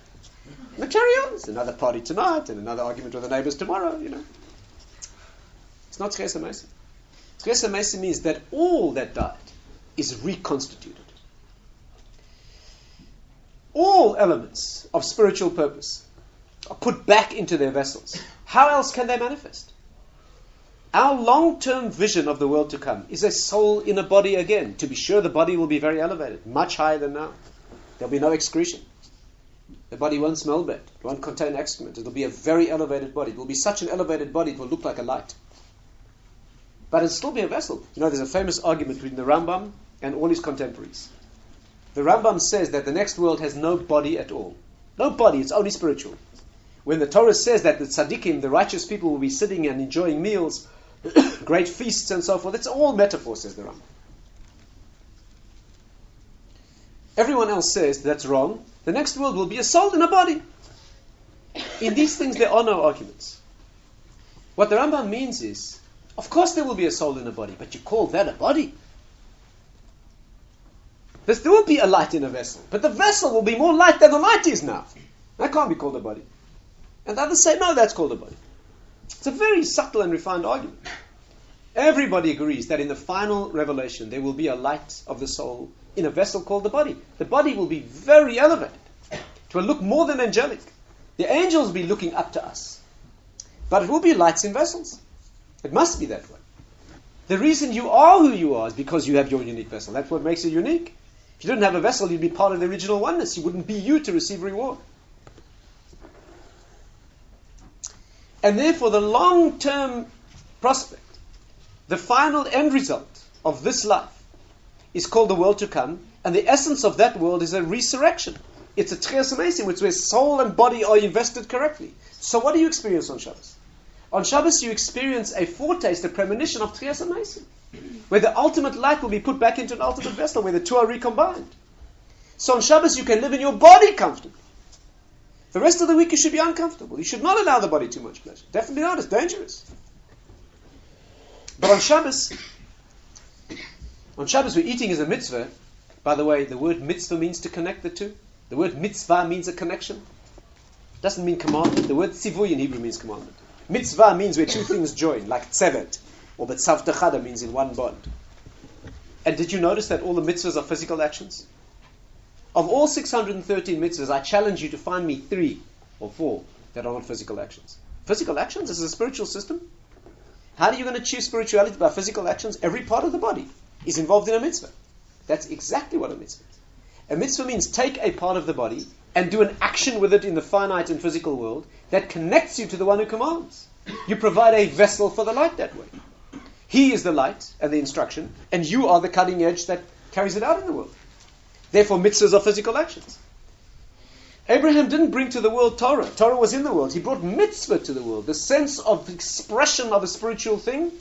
and they carry on. It's another party tonight, and another argument with the neighbors tomorrow, It's not Tchias HaMesim. Tchias HaMesim means that all that died is reconstituted. All elements of spiritual purpose are put back into their vessels. How else can they manifest? Our long-term vision of the world to come is a soul in a body again. To be sure, the body will be very elevated, much higher than now. There'll be no excretion. The body won't smell bad. It won't contain excrement. It'll be a very elevated body. It will be such an elevated body, it will look like a light. But it'll still be a vessel. There's a famous argument between the Rambam and all his contemporaries. The Rambam says that the next world has no body at all. No body, it's only spiritual. When the Torah says that the tzaddikim, the righteous people, will be sitting and enjoying meals, great feasts and so forth, it's all metaphor, says the Rambam. Everyone else says that's wrong. The next world will be a soul in a body. In these things there are no arguments. What the Rambam means is, of course there will be a soul in a body, but you call that a body? There will be a light in a vessel, but the vessel will be more light than the light is now. That can't be called a body. And the others say, no, that's called a body. It's a very subtle and refined argument. Everybody agrees that in the final revelation there will be a light of the soul in a vessel called the body. The body will be very elevated. It will look more than angelic. The angels will be looking up to us. But it will be lights in vessels. It must be that way. The reason you are who you are is because you have your unique vessel. That's what makes you unique. If you didn't have a vessel, you'd be part of the original oneness. You wouldn't be you to receive reward. And therefore, the long-term prospect, the final end result of this life is called the world to come, and the essence of that world is a resurrection. It's a Tchias HaMesim, which where soul and body are invested correctly. So what do you experience on Shabbos? On Shabbos you experience a foretaste, a premonition of Tchias HaMesim, where the ultimate light will be put back into an ultimate vessel, where the two are recombined. So on Shabbos you can live in your body comfortably. The rest of the week you should be uncomfortable. You should not allow the body too much pleasure. Definitely not, it's dangerous. But on Shabbos where eating is a mitzvah, by the way, the word mitzvah means to connect the two. The word mitzvah means a connection. It doesn't mean commandment. The word tzivuy in Hebrew means commandment. Mitzvah means where two things join, like tzevet, or betzav techada means in one bond. And did you notice that all the mitzvahs are physical actions? Of all 613 mitzvahs, I challenge you to find me 3 or 4 that are not physical actions. Physical actions? This is a spiritual system. How are you going to achieve spirituality by physical actions? Every part of the body is involved in a mitzvah. That's exactly what a mitzvah is. A mitzvah means take a part of the body and do an action with it in the finite and physical world that connects you to the one who commands. You provide a vessel for the light that way. He is the light and the instruction, and you are the cutting edge that carries it out in the world. Therefore, mitzvahs are physical actions. Abraham didn't bring to the world Torah. Torah was in the world. He brought mitzvah to the world, the sense of expression of a spiritual thing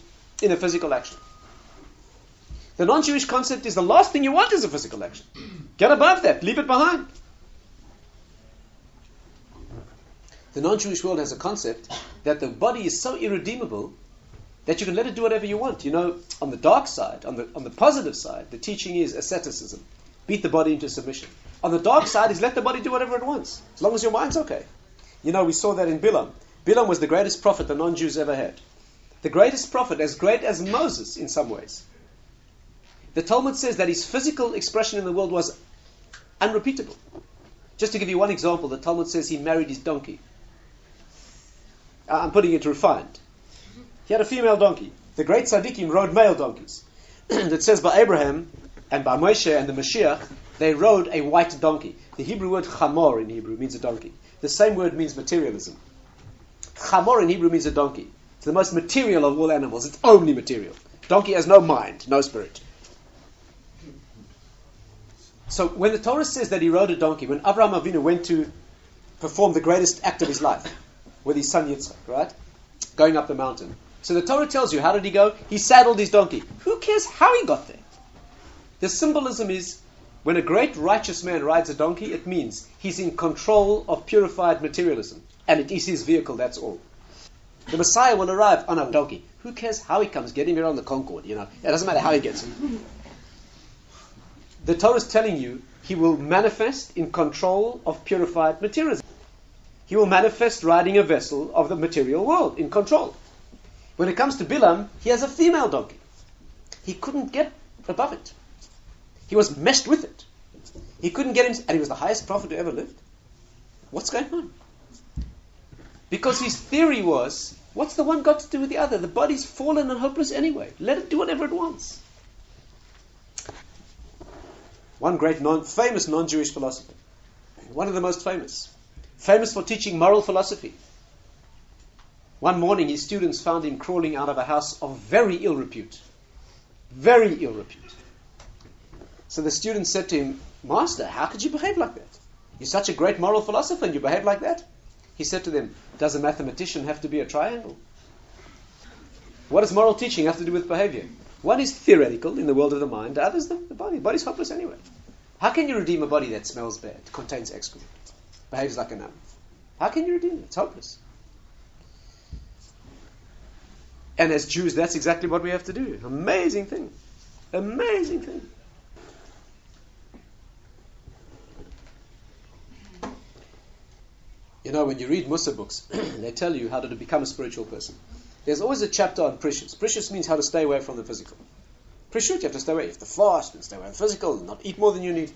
in a physical action. The non-Jewish concept is the last thing you want is a physical action. Get above that. Leave it behind. The non-Jewish world has a concept that the body is so irredeemable that you can let it do whatever you want. You know, on the dark side, on the positive side, the teaching is asceticism. Beat the body into submission. On the dark side is let the body do whatever it wants, as long as your mind's okay. You know, we saw that in Bilam. Bilam was the greatest prophet the non-Jews ever had. The greatest prophet, as great as Moses in some ways. The Talmud says that his physical expression in the world was unrepeatable. Just to give you one example, the Talmud says he married his donkey. I'm putting it refined. He had a female donkey. The great tzaddikim rode male donkeys. It says by Abraham and by Moshe and the Mashiach, they rode a white donkey. The Hebrew word chamor in Hebrew means a donkey. The same word means materialism. Chamor in Hebrew means a donkey. It's the most material of all animals. It's only material. Donkey has no mind, no spirit. So when the Torah says that he rode a donkey, when Avraham Avinu went to perform the greatest act of his life with his son Yitzchak, right? Going up the mountain. So the Torah tells you, how did he go? He saddled his donkey. Who cares how he got there? The symbolism is, when a great righteous man rides a donkey, it means he's in control of purified materialism. And it is his vehicle, that's all. The Messiah will arrive on a donkey. Who cares how he comes? Get him here on the Concorde, you know. It doesn't matter how he gets him. The Torah is telling you he will manifest in control of purified materialism. He will manifest riding a vessel of the material world, in control. When it comes to Bilam, he has a female donkey. He couldn't get above it. He was meshed with it. He couldn't get him, and he was the highest prophet who ever lived. What's going on? Because his theory was, what's the one got to do with the other? The body's fallen and hopeless anyway. Let it do whatever it wants. One great famous non-Jewish philosopher, one of the most famous for teaching moral philosophy. One morning his students found him crawling out of a house of very ill repute. Very ill repute. So the students said to him, Master, how could you behave like that? You're such a great moral philosopher and you behave like that? He said to them, does a mathematician have to be a triangle? What does moral teaching have to do with behavior? One is theoretical in the world of the mind, the other is the body. The body's hopeless anyway. How can you redeem a body that smells bad, contains excrement, behaves like an animal? How can you redeem it? It's hopeless. And as Jews, that's exactly what we have to do. Amazing thing. Amazing thing. You know, when you read Musa books, they tell you how to become a spiritual person. There's always a chapter on precious. Precious means how to stay away from the physical. Precious, you have to stay away. You have to fast and stay away from the physical, and not eat more than you need.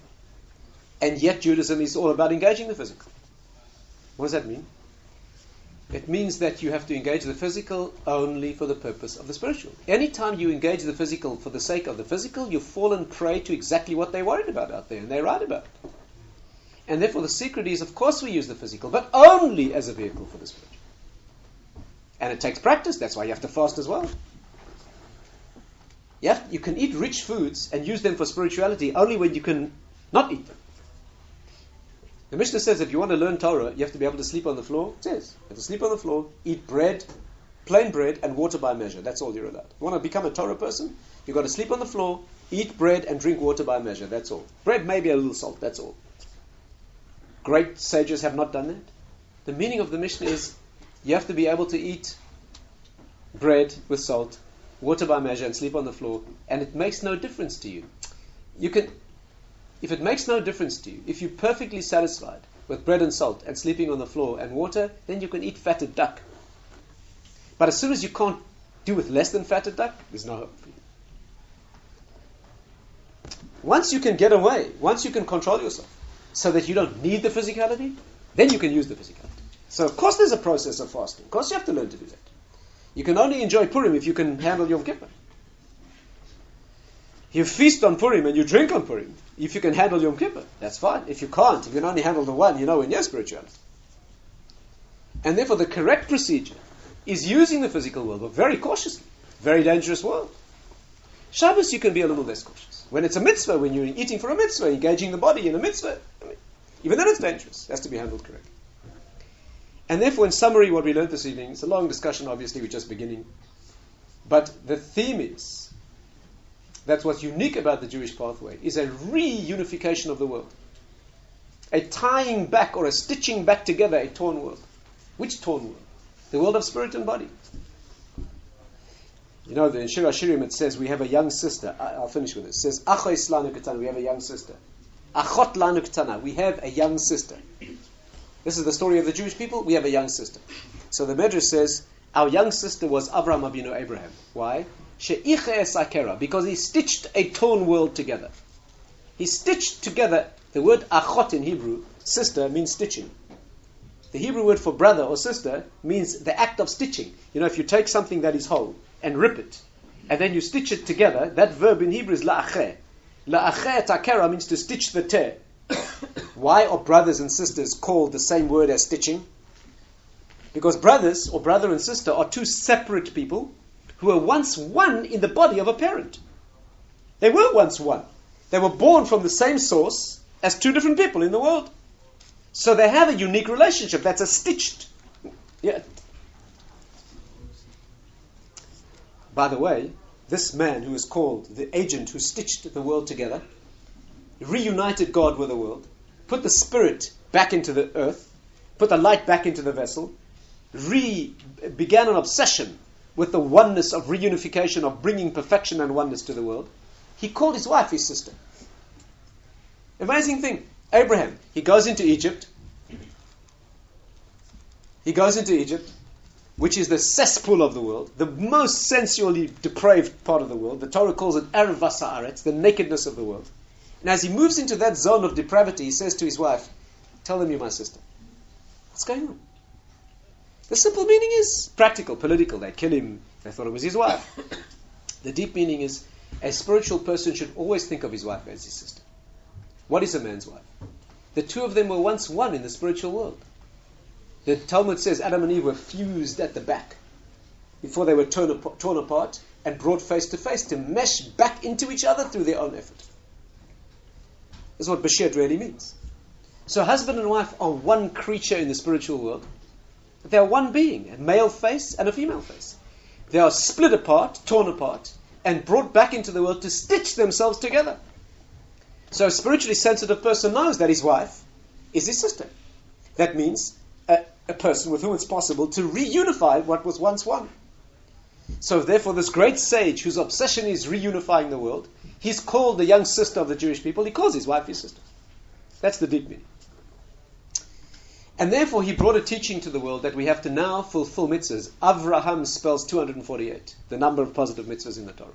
And yet Judaism is all about engaging the physical. What does that mean? It means that you have to engage the physical only for the purpose of the spiritual. Anytime you engage the physical for the sake of the physical, you've fallen prey to exactly what they're worried about out there, and they're right about it. And therefore the secret is, of course we use the physical, but only as a vehicle for the spiritual. And it takes practice, that's why you have to fast as well. You can eat rich foods and use them for spirituality only when you can not eat them. The Mishnah says if you want to learn Torah, you have to be able to sleep on the floor. It says, you have to sleep on the floor, eat bread, plain bread, and water by measure. That's all you're allowed. You want to become a Torah person, you've got to sleep on the floor, eat bread, and drink water by measure. That's all. Bread, maybe a little salt, that's all. Great sages have not done that. The meaning of the Mishnah is you have to be able to eat bread with salt, water by measure, and sleep on the floor, and it makes no difference to you. If it makes no difference to you, if you're perfectly satisfied with bread and salt and sleeping on the floor and water, then you can eat fatted duck. But as soon as you can't do with less than fatted duck, there's no hope for you. Once you can get away, once you can control yourself, so that you don't need the physicality, then you can use the physicality. So of course there's a process of fasting. Of course you have to learn to do that. You can only enjoy Purim if you can handle Yom Kippur. You feast on Purim and you drink on Purim if you can handle Yom Kippur. That's fine. If you can't, if you can only handle the one, you're nowhere near spirituality. And therefore the correct procedure is using the physical world, but very cautiously. Very dangerous world. Shabbos you can be a little less cautious. When it's a mitzvah, when you're eating for a mitzvah, engaging the body in a mitzvah, Even then it's dangerous. It has to be handled correctly. And therefore, in summary, what we learned this evening, it's a long discussion, obviously, we're just beginning. But the theme is, that's what's unique about the Jewish pathway, is a reunification of the world. A tying back or a stitching back together a torn world. Which torn world? The world of spirit and body. You know, in Shir HaShirim it says we have a young sister. I'll finish with this. It says, Achos lanu ketana, we have a young sister. Achot lanu ketana, we have a young sister. This is the story of the Jewish people. We have a young sister. So the Medrash says, our young sister was Avraham Avinu Abraham. Why? She'iches akera, because he stitched a torn world together. He stitched together. The word achot in Hebrew, sister, means stitching. The Hebrew word for brother or sister means the act of stitching. You know, if you take something that is whole and rip it, and then you stitch it together, that verb in Hebrew is la'acheh. La'acheh takera means to stitch the tear. Why are brothers and sisters called the same word as stitching? Because brothers, or brother and sister, are two separate people who were once one in the body of a parent. They were once one. They were born from the same source as two different people in the world. So they have a unique relationship. That's a stitched. Yeah. By the way, this man who is called the agent who stitched the world together, reunited God with the world, put the spirit back into the earth, put the light back into the vessel, began an obsession with the oneness of reunification, of bringing perfection and oneness to the world. He called his wife his sister. Amazing thing. Abraham, he goes into Egypt. He goes into Egypt, which is the cesspool of the world, the most sensually depraved part of the world. The Torah calls it Ervas Haaretz, the nakedness of the world. And as he moves into that zone of depravity, he says to his wife, tell them you're my sister. What's going on? The simple meaning is practical, political. They kill him. They thought it was his wife. The deep meaning is a spiritual person should always think of his wife as his sister. What is a man's wife? The two of them were once one in the spiritual world. The Talmud says Adam and Eve were fused at the back before they were torn apart and brought face to face to mesh back into each other through their own effort. This is what Bashir really means. So husband and wife are one creature in the spiritual world. They are one being, a male face and a female face. They are split apart, torn apart, and brought back into the world to stitch themselves together. So a spiritually sensitive person knows that his wife is his sister. That means a person with whom it's possible to reunify what was once one. So therefore this great sage whose obsession is reunifying the world, he's called the young sister of the Jewish people. He calls his wife his sister. That's the deep meaning. And therefore he brought a teaching to the world that we have to now fulfill mitzvahs. Avraham spells 248, the number of positive mitzvahs in the Torah.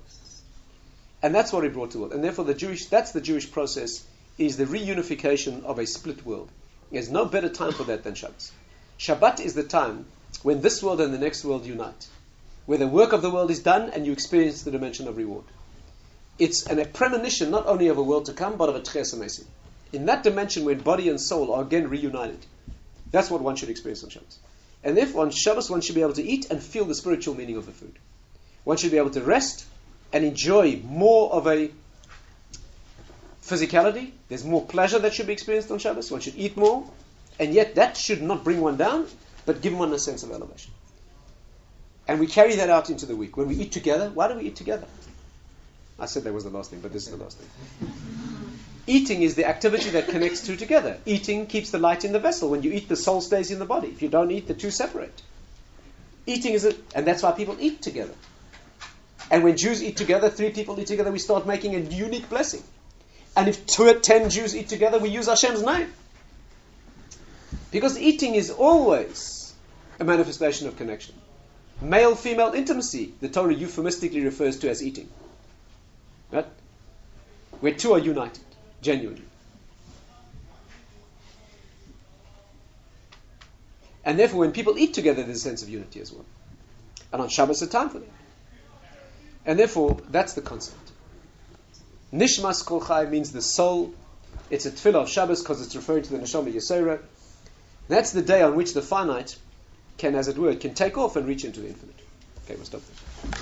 And that's what he brought to the world. And therefore that's the Jewish process, is the reunification of a split world. There's no better time for that than Shabbat. Shabbat is the time when this world and the next world unite, where the work of the world is done and you experience the dimension of reward. It's a premonition not only of a world to come, but of a Tchias HaMesim. In that dimension when body and soul are again reunited. That's what one should experience on Shabbos. And therefore on Shabbos one should be able to eat and feel the spiritual meaning of the food. One should be able to rest and enjoy more of a physicality. There's more pleasure that should be experienced on Shabbos. One should eat more. And yet that should not bring one down, but give one a sense of elevation. And we carry that out into the week. When we eat together, why do we eat together? I said that was the last thing, but this is the last thing. Eating is the activity that connects two together. Eating keeps the light in the vessel. When you eat, the soul stays in the body. If you don't eat, the two separate. Eating and that's why people eat together. And when Jews eat together, 3 people eat together, we start making a unique blessing. And if 10 Jews eat together, we use Hashem's name. Because eating is always a manifestation of connection. Male-female intimacy, the Torah euphemistically refers to as eating. Right? Where two are united, genuinely. And therefore, when people eat together, there's a sense of unity as well. And on Shabbos, a time for that. And therefore, that's the concept. Nishmas Kol Chai means the soul. It's a tefillah of Shabbos because it's referring to the Neshama Yesera. That's the day on which the finite can, as it were, can take off and reach into the infinite. Okay, we'll stop there.